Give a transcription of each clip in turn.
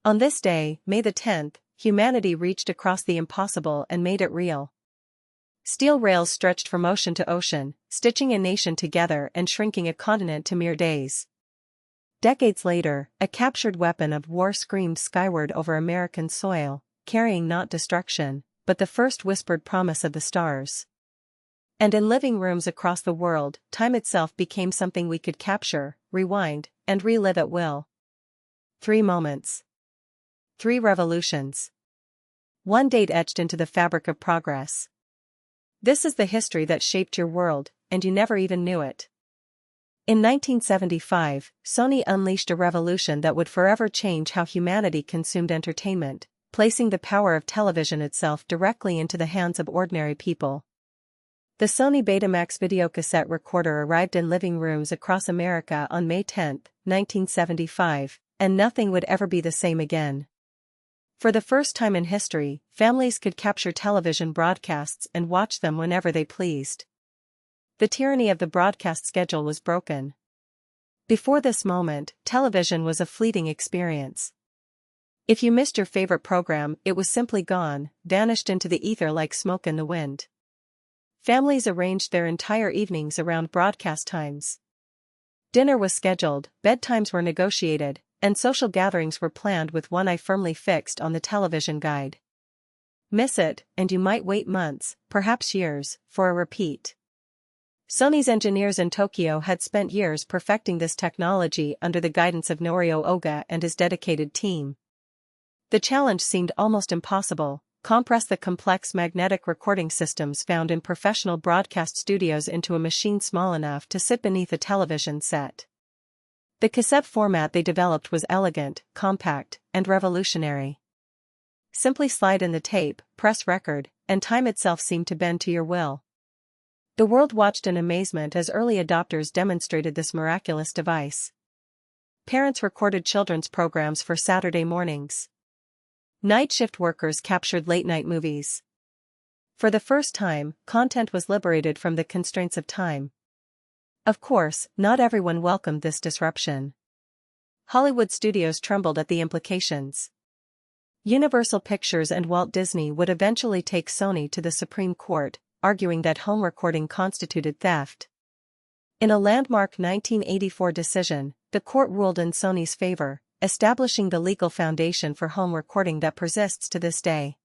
On this day, May the 10th, humanity reached across the impossible and made it real. Steel rails stretched from ocean to ocean, stitching a nation together and shrinking a continent to mere days. Decades later, a captured weapon of war screamed skyward over American soil, carrying not destruction, but the first whispered promise of the stars. And in living rooms across the world, time itself became something we could capture, rewind, and relive at will. 3 moments. 3 revolutions. 1 date etched into the fabric of progress. This is the history that shaped your world, and you never even knew it. In 1975, Sony unleashed a revolution that would forever change how humanity consumed entertainment, placing the power of television itself directly into the hands of ordinary people. The Sony Betamax videocassette recorder arrived in living rooms across America on May 10, 1975, and nothing would ever be the same again. For the first time in history, families could capture television broadcasts and watch them whenever they pleased. The tyranny of the broadcast schedule was broken. Before this moment, television was a fleeting experience. If you missed your favorite program, it was simply gone, vanished into the ether like smoke in the wind. Families arranged their entire evenings around broadcast times. Dinner was scheduled, bedtimes were negotiated, and social gatherings were planned with one eye firmly fixed on the television guide. Miss it, and you might wait months, perhaps years, for a repeat. Sony's engineers in Tokyo had spent years perfecting this technology under the guidance of Norio Oga and his dedicated team. The challenge seemed almost impossible: compress the complex magnetic recording systems found in professional broadcast studios into a machine small enough to sit beneath a television set. The cassette format they developed was elegant, compact, and revolutionary. Simply slide in the tape, press record, and time itself seemed to bend to your will. The world watched in amazement as early adopters demonstrated this miraculous device. Parents recorded children's programs for Saturday mornings. Night shift workers captured late-night movies. For the first time, content was liberated from the constraints of time. Of course, not everyone welcomed this disruption. Hollywood studios trembled at the implications. Universal Pictures and Walt Disney would eventually take Sony to the Supreme Court, arguing that home recording constituted theft. In a landmark 1984 decision, the court ruled in Sony's favor, establishing the legal foundation for home recording that persists to this day.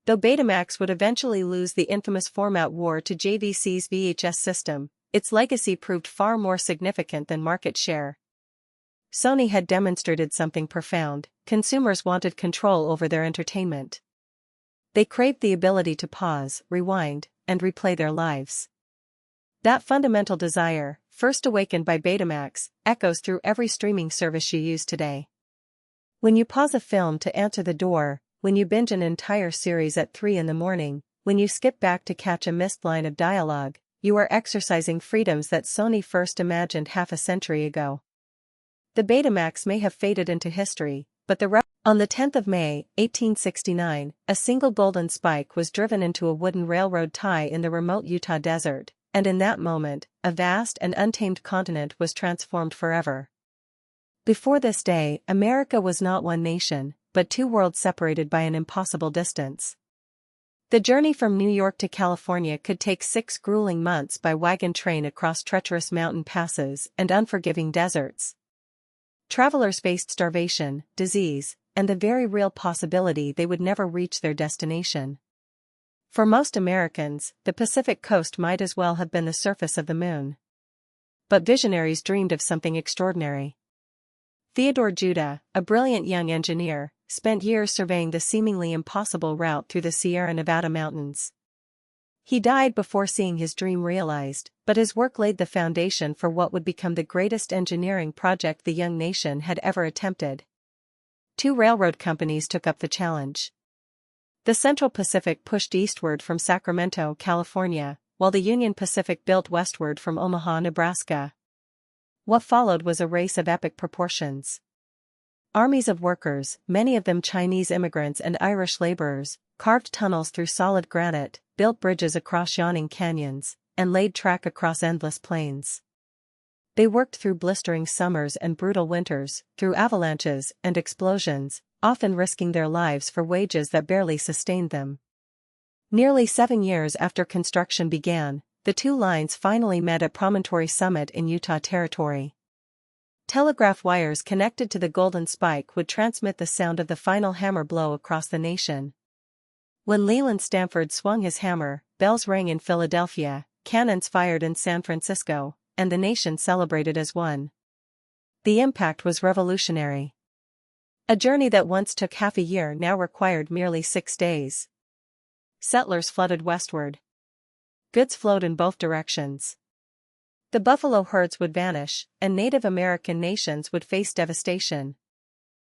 Though Betamax would eventually lose the infamous format war to JVC's VHS system, its legacy proved far more significant than market share. Sony had demonstrated something profound: consumers wanted control over their entertainment. They craved the ability to pause, rewind, and replay their lives. That fundamental desire, first awakened by Betamax, echoes through every streaming service you use today. When you pause a film to answer the door, when you binge an entire series at 3 in the morning, when you skip back to catch a missed line of dialogue, you are exercising freedoms that Sony first imagined half a century ago. The Betamax may have faded into history, but on the 10th of May, 1869, a single golden spike was driven into a wooden railroad tie in the remote Utah desert, and in that moment, a vast and untamed continent was transformed forever. Before this day, America was not one nation, but 2 worlds separated by an impossible distance. The journey from New York to California could take 6 grueling months by wagon train across treacherous mountain passes and unforgiving deserts. Travelers faced starvation, disease, and the very real possibility they would never reach their destination. For most Americans, the Pacific coast might as well have been the surface of the moon. But visionaries dreamed of something extraordinary. Theodore Judah, a brilliant young engineer, spent years surveying the seemingly impossible route through the Sierra Nevada mountains. He died before seeing his dream realized, but his work laid the foundation for what would become the greatest engineering project the young nation had ever attempted. 2 railroad companies took up the challenge. The Central Pacific pushed eastward from Sacramento, California, while the Union Pacific built westward from Omaha, Nebraska. What followed was a race of epic proportions. Armies of workers, many of them Chinese immigrants and Irish laborers, carved tunnels through solid granite, built bridges across yawning canyons, and laid track across endless plains. They worked through blistering summers and brutal winters, through avalanches and explosions, often risking their lives for wages that barely sustained them. Nearly 7 years after construction began, the two lines finally met at Promontory Summit in Utah Territory. Telegraph wires connected to the golden spike would transmit the sound of the final hammer blow across the nation. When Leland Stanford swung his hammer, bells rang in Philadelphia, cannons fired in San Francisco, and the nation celebrated as one. The impact was revolutionary. A journey that once took half a year now required merely 6 days. Settlers flooded westward. Goods flowed in both directions. The buffalo herds would vanish, and Native American nations would face devastation.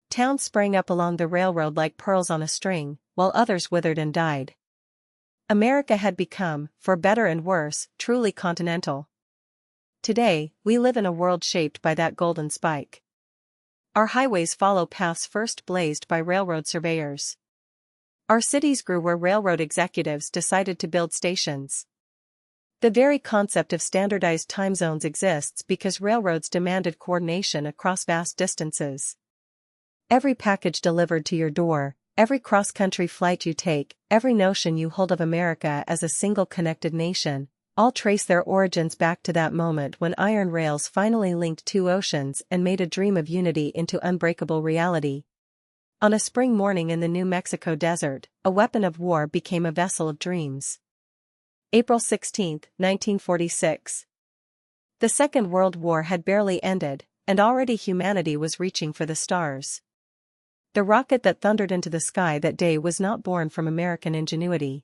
Towns sprang up along the railroad like pearls on a string, while others withered and died. America had become, for better and worse, truly continental. Today, we live in a world shaped by that golden spike. Our highways follow paths first blazed by railroad surveyors. Our cities grew where railroad executives decided to build stations. The very concept of standardized time zones exists because railroads demanded coordination across vast distances. Every package delivered to your door, every cross-country flight you take, every notion you hold of America as a single connected nation, all trace their origins back to that moment when iron rails finally linked two oceans and made a dream of unity into unbreakable reality. On a spring morning in the New Mexico desert, a weapon of war became a vessel of dreams. April 16, 1946. The Second World War had barely ended, and already humanity was reaching for the stars. The rocket that thundered into the sky that day was not born from American ingenuity.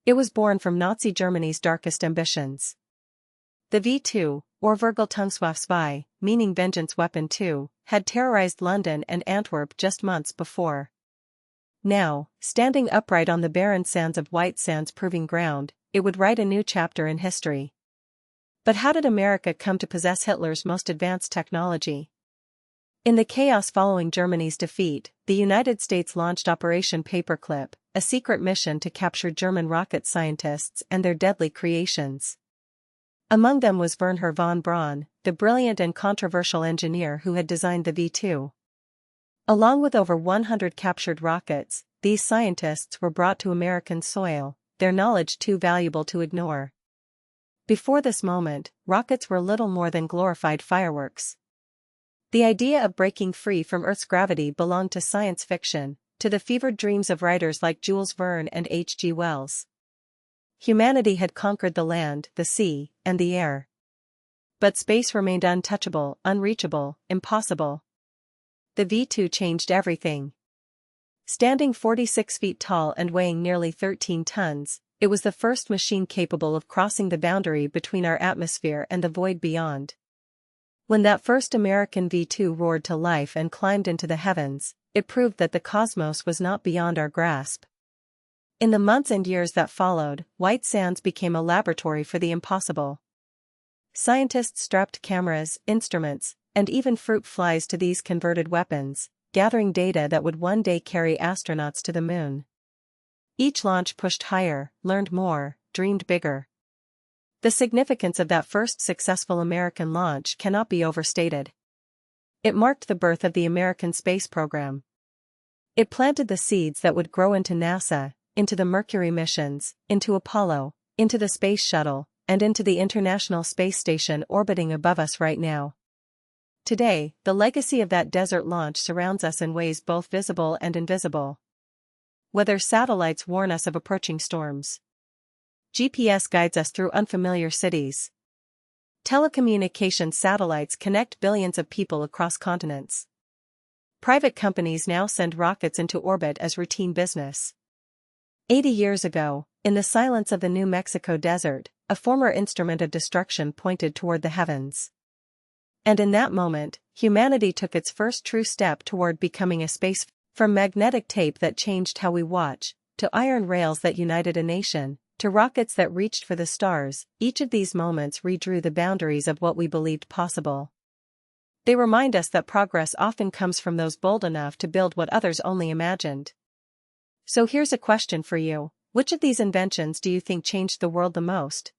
It was born from Nazi Germany's darkest ambitions. The V2, or Vergeltungswaffe, meaning Vengeance Weapon 2, had terrorized London and Antwerp just months before. Now, standing upright on the barren sands of White Sands Proving Ground, it would write a new chapter in history. But how did America come to possess Hitler's most advanced technology? In the chaos following Germany's defeat, the United States launched Operation Paperclip, a secret mission to capture German rocket scientists and their deadly creations. Among them was Wernher von Braun, the brilliant and controversial engineer who had designed the V2. Along with over 100 captured rockets, these scientists were brought to American soil, their knowledge too valuable to ignore. Before this moment, rockets were little more than glorified fireworks. The idea of breaking free from Earth's gravity belonged to science fiction, to the fevered dreams of writers like Jules Verne and H.G. Wells. Humanity had conquered the land, the sea, and the air. But space remained untouchable, unreachable, impossible. The V2 changed everything. Standing 46 feet tall and weighing nearly 13 tons, it was the first machine capable of crossing the boundary between our atmosphere and the void beyond. When that first American V2 roared to life and climbed into the heavens, it proved that the cosmos was not beyond our grasp. In the months and years that followed, White Sands became a laboratory for the impossible. Scientists strapped cameras, instruments, and even fruit flies to these converted weapons, gathering data that would one day carry astronauts to the moon. Each launch pushed higher, learned more, dreamed bigger. The significance of that first successful American launch cannot be overstated. It marked the birth of the American space program. It planted the seeds that would grow into NASA, into the Mercury missions, into Apollo, into the Space Shuttle, and into the International Space Station orbiting above us right now. Today, the legacy of that desert launch surrounds us in ways both visible and invisible. Weather satellites warn us of approaching storms. GPS guides us through unfamiliar cities. Telecommunications satellites connect billions of people across continents. Private companies now send rockets into orbit as routine business. 80 years ago, in the silence of the New Mexico desert, a former instrument of destruction pointed toward the heavens. And in that moment, humanity took its first true step toward becoming a space. From magnetic tape that changed how we watch, to iron rails that united a nation, to rockets that reached for the stars, each of these moments redrew the boundaries of what we believed possible. They remind us that progress often comes from those bold enough to build what others only imagined. So here's a question for you: which of these inventions do you think changed the world the most?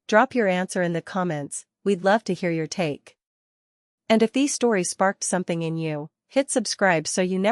Drop your answer in the comments. we'd love to hear your take. And if these stories sparked something in you, hit subscribe so you never